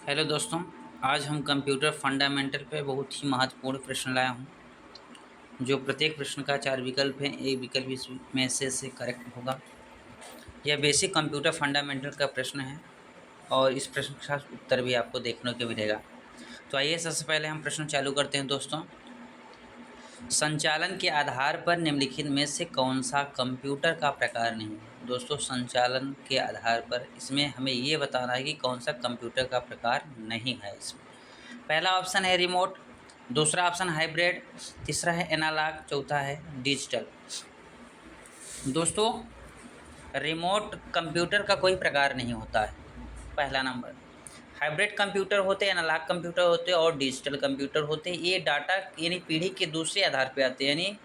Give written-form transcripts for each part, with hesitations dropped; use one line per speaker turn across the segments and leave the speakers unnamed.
Hello दोस्तों। आज हम कंप्यूटर फंडामेंटल पे बहुत ही महत्वपूर्ण प्रश्न लाया हूँ, जो प्रत्येक प्रश्न का 4 विकल्प हैं। एक विकल्प इसमें से करेक्ट होगा। यह बेसिक कंप्यूटर फंडामेंटल का प्रश्न है और इस प्रश्न का उत्तर भी आपको देखने को मिलेगा। तो आइए सबसे पहले हम प्रश्न चालू करते हैं दोस्तों। संचालन के आधार पर निम्नलिखित में से कौन सा कंप्यूटर का प्रकार नहीं है? दोस्तों, संचालन के आधार पर इसमें हमें ये बताना है कि कौन सा कंप्यूटर का प्रकार नहीं है। इसमें पहला ऑप्शन है रिमोट, दूसरा ऑप्शन हाइब्रिड, तीसरा है एनालॉग, चौथा है डिजिटल। दोस्तों, रिमोट कंप्यूटर का कोई प्रकार नहीं होता है, पहला नंबर। हाइब्रिड कंप्यूटर होते हैं, एनालॉग कंप्यूटर होते हैं और डिजिटल कंप्यूटर होते हैं। ये डाटा यानी पीढ़ी के दूसरे आधार पर आते हैं, यानी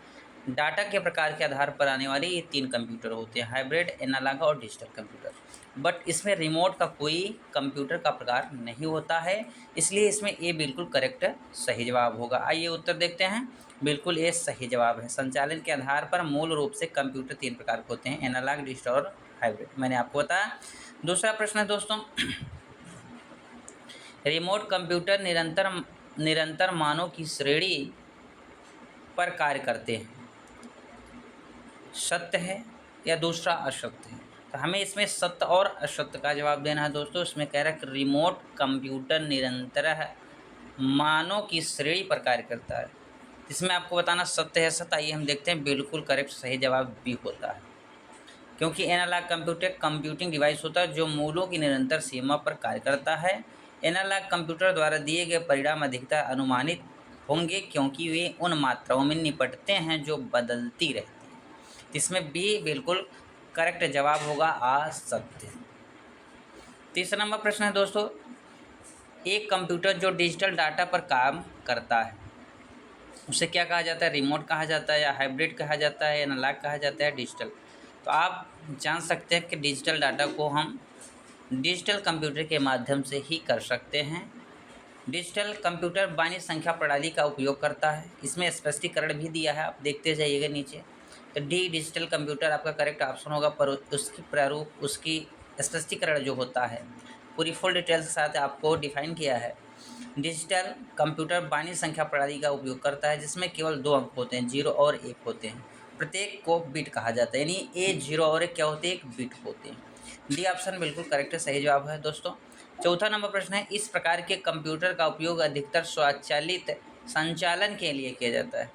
डाटा के प्रकार के आधार पर आने वाले ये 3 कंप्यूटर होते हैं, हाइब्रिड, एनालॉग और डिजिटल कंप्यूटर। बट इसमें रिमोट का कोई कंप्यूटर का प्रकार नहीं होता है, इसलिए इसमें ए बिल्कुल करेक्ट सही जवाब होगा। आइए उत्तर देखते हैं। बिल्कुल ये सही जवाब है। संचालन के आधार पर मूल रूप से कंप्यूटर 3 प्रकार के होते हैं, एनालॉग, डिजिटल और हाइब्रिड। मैंने आपको बताया। दूसरा प्रश्न है दोस्तों, रिमोट कंप्यूटर निरंतर मानों की श्रेणी पर कार्य करते हैं, सत्य है या दूसरा असत्य है? तो हमें इसमें सत्य और असत्य का जवाब देना है दोस्तों। इसमें कह रहा है कि रिमोट कंप्यूटर निरंतर मानों की श्रेणी पर कार्य करता है। इसमें आपको बताना सत्य है सत्य। आइए हम देखते हैं। बिल्कुल करेक्ट सही जवाब बी होता है, क्योंकि एनालॉग कंप्यूटर कंप्यूटिंग डिवाइस होता है जो मूलों की निरंतर सीमा पर कार्य करता है। एनालॉग कंप्यूटर द्वारा दिए गए परिणाम अधिकतर अनुमानित होंगे, क्योंकि वे उन मात्राओं में निपटते हैं जो बदलती रहती हैं। इसमें बी बिल्कुल करेक्ट जवाब होगा, असत्य। तीसरा नंबर प्रश्न है दोस्तों, एक कंप्यूटर जो डिजिटल डाटा पर काम करता है उसे क्या कहा जाता है? रिमोट कहा जाता है या हाइब्रिड कहा जाता है, एनालॉग कहा जाता है, डिजिटल? तो आप जान सकते हैं कि डिजिटल डाटा को हम डिजिटल कंप्यूटर के माध्यम से ही कर सकते हैं। डिजिटल कंप्यूटर बाइनरी संख्या प्रणाली का उपयोग करता है। इसमें स्पष्टीकरण भी दिया है, आप देखते जाइएगा नीचे। तो डी डिजिटल कंप्यूटर आपका करेक्ट ऑप्शन होगा, पर उसकी प्रारूप, उसकी स्पष्टीकरण जो होता है पूरी फुल डिटेल्स के साथ आपको डिफाइन किया है। डिजिटल कंप्यूटर बाइनरी संख्या प्रणाली का उपयोग करता है, जिसमें केवल 2 अंक होते हैं, 0 और 1 होते हैं। प्रत्येक को बिट कहा जाता है, यानी ए 0 और 1 क्या होते हैं? एक बिट होते हैं। डी ऑप्शन बिल्कुल करेक्ट है, सही जवाब है दोस्तों। चौथा नंबर प्रश्न है, इस प्रकार के कंप्यूटर का उपयोग अधिकतर स्वचालित संचालन के लिए किया जाता है।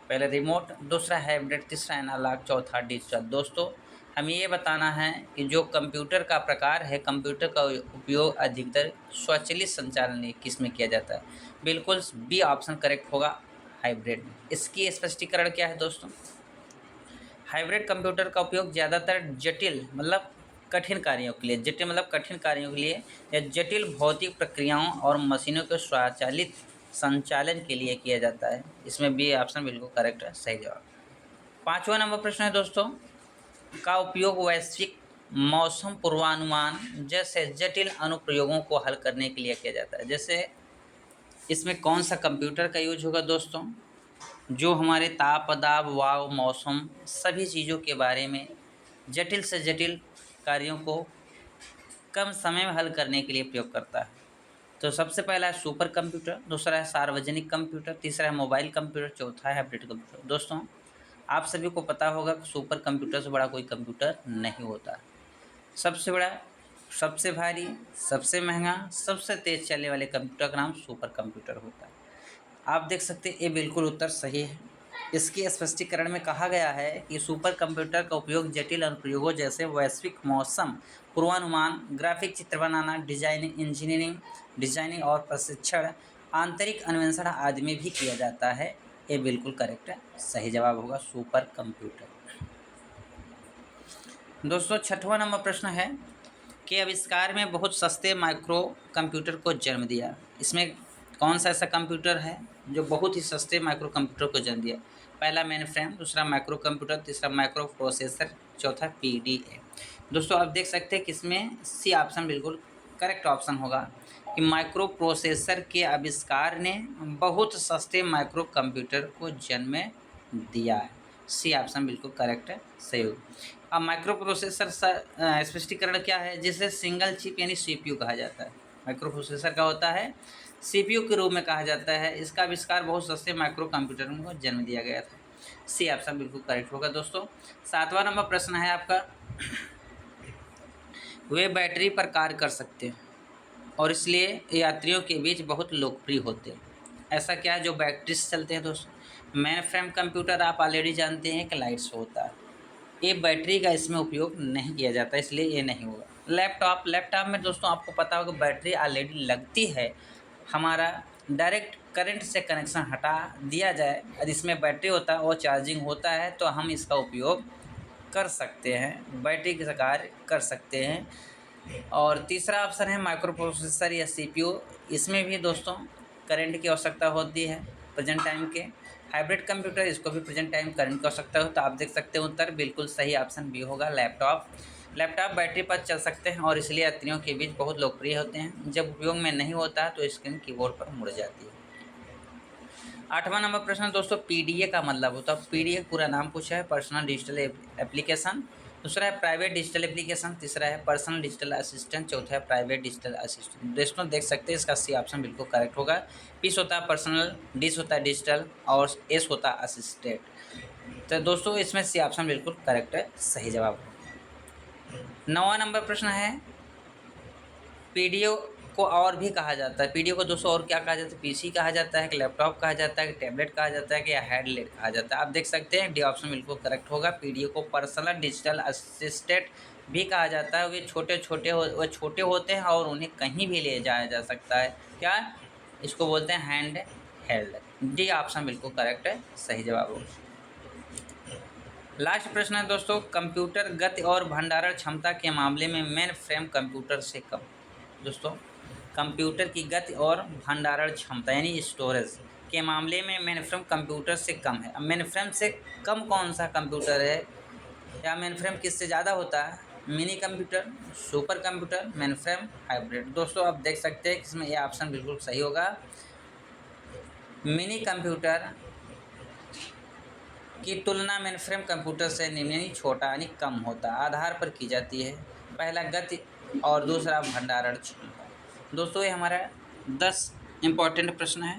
पहले रिमोट, दूसरा हाइब्रिड, तीसरा एनालॉग, चौथा डिजिटल। दोस्तों, हमें ये बताना है कि जो कंप्यूटर का प्रकार है, कंप्यूटर का उपयोग अधिकतर स्वचालित संचालन किस में किया जाता है? बिल्कुल बी ऑप्शन करेक्ट होगा, हाइब्रिड में। इसकी स्पष्टीकरण क्या है दोस्तों? हाइब्रिड कंप्यूटर का उपयोग ज़्यादातर जटिल मतलब कठिन कार्यों के लिए, जटिल मतलब कठिन कार्यों के लिए या जटिल भौतिक प्रक्रियाओं और मशीनों के स्वचालित संचालन के लिए किया जाता है। इसमें बी ऑप्शन बिल्कुल करेक्ट है, सही जवाब। पाँचवा नंबर प्रश्न है दोस्तों, का उपयोग वैश्विक मौसम पूर्वानुमान जैसे जटिल अनुप्रयोगों को हल करने के लिए किया जाता है। जैसे इसमें कौन सा कंप्यूटर का यूज होगा दोस्तों? जो हमारे ताप, दाब, वायु, मौसम सभी चीज़ों के बारे में जटिल से जटिल कार्यों को कम समय में हल करने के लिए प्रयोग करता है। तो सबसे पहला है सुपर कंप्यूटर, दूसरा है सार्वजनिक कंप्यूटर, तीसरा है मोबाइल कंप्यूटर, चौथा है हाइब्रिड कंप्यूटर। दोस्तों, आप सभी को पता होगा कि सुपर कंप्यूटर से बड़ा कोई कंप्यूटर नहीं होता। सबसे बड़ा, सबसे भारी, सबसे महंगा, सबसे तेज़ चलने वाले कंप्यूटर का नाम सुपर कंप्यूटर होता है। आप देख सकते हैं ये बिल्कुल उत्तर सही है। इसके स्पष्टीकरण में कहा गया है कि सुपर कंप्यूटर का उपयोग जटिल अनुप्रयोगों जैसे वैश्विक मौसम पूर्वानुमान, ग्राफिक चित्र बनाना, डिजाइनिंग और प्रशिक्षण, आंतरिक अन्वेषण आदि में भी किया जाता है। ये बिल्कुल करेक्ट है, सही जवाब होगा सुपर कंप्यूटर। दोस्तों, छठवां नंबर प्रश्न है कि आविष्कार में बहुत सस्ते माइक्रो कंप्यूटर को जन्म दिया। इसमें कौन सा ऐसा कंप्यूटर है जो बहुत ही सस्ते माइक्रो कंप्यूटर को जन्म दिया? पहला मेन फ्रेम, दूसरा माइक्रो कंप्यूटर, तीसरा माइक्रो प्रोसेसर, चौथा पीडीए। दोस्तों, आप देख सकते हैं कि इसमें सी ऑप्शन बिल्कुल करेक्ट ऑप्शन होगा कि माइक्रो प्रोसेसर के आविष्कार ने बहुत सस्ते माइक्रो कंप्यूटर को जन्म दिया है। सी ऑप्शन बिल्कुल करेक्ट है, सही हो। अब माइक्रो प्रोसेसर स्पष्टीकरण क्या है? जिसे सिंगल चिप यानी सीपीयू कहा जाता है। माइक्रो प्रोसेसर का होता है, सीपीयू के रूप में कहा जाता है। इसका आविष्कार बहुत सस्ते माइक्रो कंप्यूटर को जन्म दिया गया था। सी ऑप्शन बिल्कुल करेक्ट होगा दोस्तों। 7वां नंबर प्रश्न है आपका, वे बैटरी पर कार्य कर सकते हैं और इसलिए यात्रियों के बीच बहुत लोकप्रिय होते हैं। ऐसा क्या है जो बैटरी से चलते हैं दोस्तों? मेन फ्रेम कंप्यूटर आप ऑलरेडी जानते हैं कि लाइट से होता है, ये बैटरी का इसमें उपयोग नहीं किया जाता, इसलिए ये नहीं होगा। लैपटॉप में दोस्तों आपको पता होगा बैटरी ऑलरेडी लगती है, हमारा डायरेक्ट करंट से कनेक्शन हटा दिया जाए और इसमें बैटरी होता है और चार्जिंग होता है, तो हम इसका उपयोग कर सकते हैं, बैटरी का कार्य कर सकते हैं। और तीसरा ऑप्शन है माइक्रो प्रोसेसर या सीपीयू, इसमें भी दोस्तों करंट की आवश्यकता होती है प्रेजेंट टाइम के। हाइब्रिड कंप्यूटर, इसको भी प्रेजेंट टाइम करंट की आवश्यकता हो, तो आप देख सकते हैं उत्तर बिल्कुल सही ऑप्शन बी होगा, लैपटॉप। लैपटॉप बैटरी पर चल सकते हैं और इसलिए यात्रियों के बीच बहुत लोकप्रिय होते हैं। जब उपयोग में नहीं होता तो स्क्रीन कीबोर्ड पर मुड़ जाती है। 8वां नंबर प्रश्न दोस्तों, पीडीए का मतलब होता है, पीडीए पूरा नाम पूछा है, पर्सनल डिजिटल एप्लीकेशन। दूसरा है प्राइवेट डिजिटल एप्लीकेशन, तीसरा है पर्सनल डिजिटल असिस्टेंट, चौथा है प्राइवेट डिजिटल असिस्टेंट। दोस्तों देख सकते हैं इसका सी ऑप्शन बिल्कुल करेक्ट होगा। पीस होता है पर्सनल, डिस होता है डिजिटल और एस होता है असिस्टेंट। तो दोस्तों इसमें सी ऑप्शन बिल्कुल करेक्ट है, सही जवाब। 9वां नंबर प्रश्न है, पीडीओ को और भी कहा जाता है, पीडीओ को दोस्तों और क्या कहा जाता है? पीसी कहा जाता है कि लैपटॉप कहा जाता है कि टैबलेट कहा जाता है कि या हैंडलेट कहा जाता है? आप देख सकते हैं डी ऑप्शन बिल्कुल करेक्ट होगा। पीडीओ को पर्सनल डिजिटल असिस्टेंट भी कहा जाता है। वे छोटे होते हैं और उन्हें कहीं भी ले जाया जा सकता है। क्या इसको बोलते हैं? Hand held. डी ऑप्शन बिल्कुल करेक्ट है, सही जवाब होगा। लास्ट प्रश्न है दोस्तों, कंप्यूटर गति और भंडारण क्षमता के मामले में मेन फ्रेम कंप्यूटर से कम। दोस्तों कंप्यूटर की गति और भंडारण क्षमता यानी स्टोरेज के मामले में मेन फ्रेम कंप्यूटर से कम है। अब मेन फ्रेम से कम कौन सा कंप्यूटर है, या मेन फ्रेम किससे ज़्यादा होता है? Mini computer, super computer, main frame, hybrid. दोस्तों आप देख सकते हैं कि इसमें यह ऑप्शन बिल्कुल सही होगा। मिनी कंप्यूटर की तुलना मेन फ्रेम कंप्यूटर से यानी छोटा यानी कम होता आधार पर की जाती है। पहला गति और दूसरा भंडारण क्षमता। दोस्तों ये हमारा 10 इम्पॉर्टेंट प्रश्न है।